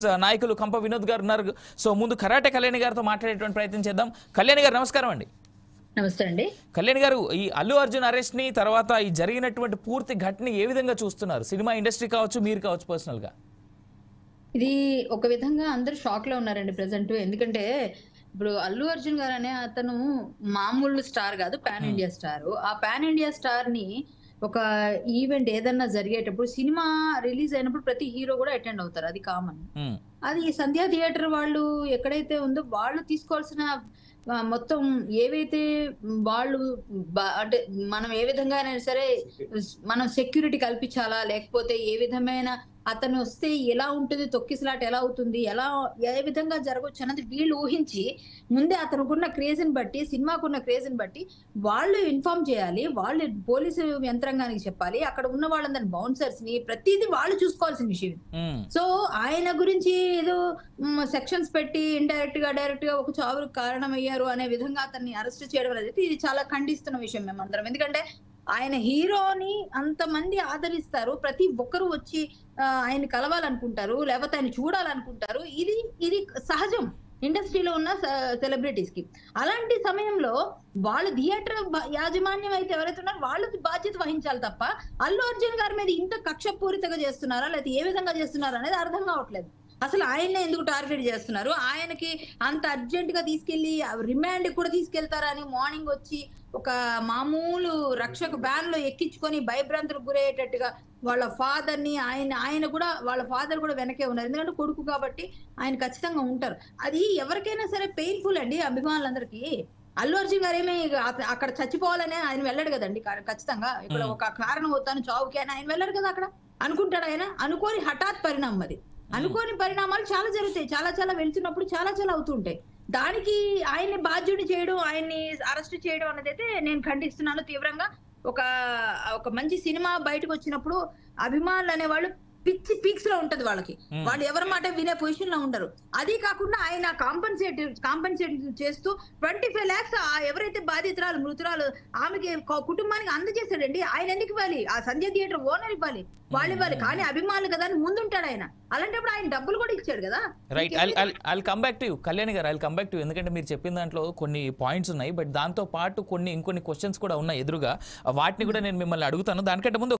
నాయకులు కంప వినోద్ గారు ఉన్నారు. సో ముందు కరాటే కళ్యాణి గారితో మాట్లాడేటువంటి ప్రయత్నం చేద్దాం. కళ్యాణి గారు నమస్కారం అండి. నమస్తే అండి. కళ్యాణి గారు, ఈ అల్లు అర్జున్ అరెస్ట్ ని తర్వాత ఈ జరిగినటువంటి పూర్తి ఘటన ఏ విధంగా చూస్తున్నారు? సినిమా ఇండస్ట్రీ కావచ్చు, మీరు కావచ్చు పర్సనల్ గా. ఇది ఒక విధంగా అందరూ షాక్ లో ఉన్నారండి ప్రెసెంట్. ఎందుకంటే ఇప్పుడు అల్లు అర్జున్ గారు అనే అతను మామూలు స్టార్ కాదు, పాన్ ఇండియా స్టార్. ఆ పాన్ ఇండియా స్టార్ ని ఒక ఈవెంట్ ఏదన్నా జరిగేటప్పుడు, సినిమా రిలీజ్ అయినప్పుడు ప్రతి హీరో కూడా అటెండ్ అవుతారు, అది కామన్. అది సంధ్యా థియేటర్ వాళ్ళు ఎక్కడైతే ఉందో వాళ్ళు తీసుకోవాల్సిన మొత్తం ఏవైతే వాళ్ళు అంటే మనం ఏ విధంగా అయినా సరే మనం సెక్యూరిటీ కల్పించాలా, లేకపోతే ఏ విధమైన అతను వస్తే ఎలా ఉంటుంది, తొక్కిసలాట ఎలా అవుతుంది, ఏ విధంగా జరగవచ్చు అన్నది వీళ్ళు ఊహించి ముందే అతనుకున్న క్రేజ్ని బట్టి, సినిమాకున్న క్రేజ్ని బట్టి వాళ్ళు ఇన్ఫార్మ్ చేయాలి, వాళ్ళు పోలీసు యంత్రాంగానికి చెప్పాలి, అక్కడ ఉన్న వాళ్ళందరినీ బౌన్సర్స్ ని ప్రతిదీ వాళ్ళు చూసుకోవాల్సిన విషయం. సో ఆయన గురించి ఏదో సెక్షన్స్ పెట్టి ఇండైరెక్ట్ గా డైరెక్ట్ గా ఒక చావుకు కారణమయ్యారు అనే విధంగా అతన్ని అరెస్ట్ చేయడం అనేది ఇది చాలా ఖండిస్తున్న విషయం మేమందరం. ఎందుకంటే ఆయన హీరోని అంతమంది ఆదరిస్తారు, ప్రతి ఒక్కరు వచ్చి ఆయన కలవాలనుకుంటారు, లేకపోతే ఆయన చూడాలనుకుంటారు. ఇది సహజం ఇండస్ట్రీలో ఉన్న సెలబ్రిటీస్ కి. అలాంటి సమయంలో వాళ్ళు థియేటర్ యాజమాన్యం అయితే ఎవరైతే ఉన్నారో వాళ్ళు బాధ్యత వహించాలి తప్ప అల్లు అర్జున్ గారి మీద ఇంత కక్షపూరితంగా చేస్తున్నారా, లేకపోతే ఏ విధంగా చేస్తున్నారా అనేది అర్థం కావట్లేదు. అసలు ఆయన్నే ఎందుకు టార్గెట్ చేస్తున్నారు? ఆయనకి అంత అర్జెంట్ గా తీసుకెళ్లి రిమాండ్ కూడా తీసుకెళ్తారా అని మార్నింగ్ వచ్చి ఒక మామూలు రక్షక బ్యాన్ లో ఎక్కించుకొని భయభ్రాంతులకు గురయ్యేటట్టుగా వాళ్ళ ఫాదర్ ని వాళ్ళ ఫాదర్ కూడా వెనకే ఉన్నారు. ఎందుకంటే కొడుకు కాబట్టి ఆయన ఖచ్చితంగా ఉంటారు. అది ఎవరికైనా సరే పెయిన్ఫుల్ అండి, అభిమానులందరికీ. అల్లు అర్జున్ గారు ఏమి అక్కడ చచ్చిపోవాలనే ఆయన వెళ్ళాడు కదండి. ఖచ్చితంగా ఇక్కడ ఒక కారణం అవుతాను చావుకి అని ఆయన వెళ్ళాడు కదా. అక్కడ అనుకుంటాడు ఆయన, అనుకోని హఠాత్ పరిణామం అది. అనుకోని పరిణామాలు చాలా జరుగుతాయి, చాలా వెళ్తున్నప్పుడు చాలా అవుతుంటాయి. దానికి ఆయన్ని బాధ్యుడి చేయడం, ఆయన్ని అరెస్ట్ చేయడం అనేది అయితే నేను ఖండిస్తున్నాను తీవ్రంగా. ఒక మంచి సినిమా బయటకు వచ్చినప్పుడు అభిమానులు అనేవాళ్ళు పిచ్చి పీక్స్ లో ఉంటది వాళ్ళకి, వాళ్ళు ఎవరి మాట వినే పొజిషన్ లో ఉండరు. అది కాకుండా ఆయన కాంపన్సేట్ చేస్తూ 25 lakhs ఎవరైతే బాధితురాలు మృతురాలు ఆమెకి కుటుంబానికి అందజేశాడండి. ఆయన ఎందుకు ఇవ్వాలి? ఆ సంధ్య థియేటర్ ఓనర్ ఇవ్వాలి, వాళ్ళు ఇవ్వాలి. కానీ అభిమానులు కదా అని ముందుంటాడు ఆయన. అలాంటప్పుడు ఆయన డబ్బులు కూడా ఇచ్చాడు కదా. Right, I'll come back to you Kalyani గారు. I'll come back to you. ఎందుకంటే మీరు చెప్పిన దాంట్లో కొన్ని పాయింట్స్ ఉన్నాయి, బట్ దాంతో పాటు ఇంకొన్ని క్వశ్చన్స్ కూడా ఉన్నాయి ఎదురుగా. వాటిని కూడా నేను మిమ్మల్ని అడుగుతాను. దానికంటే ముందు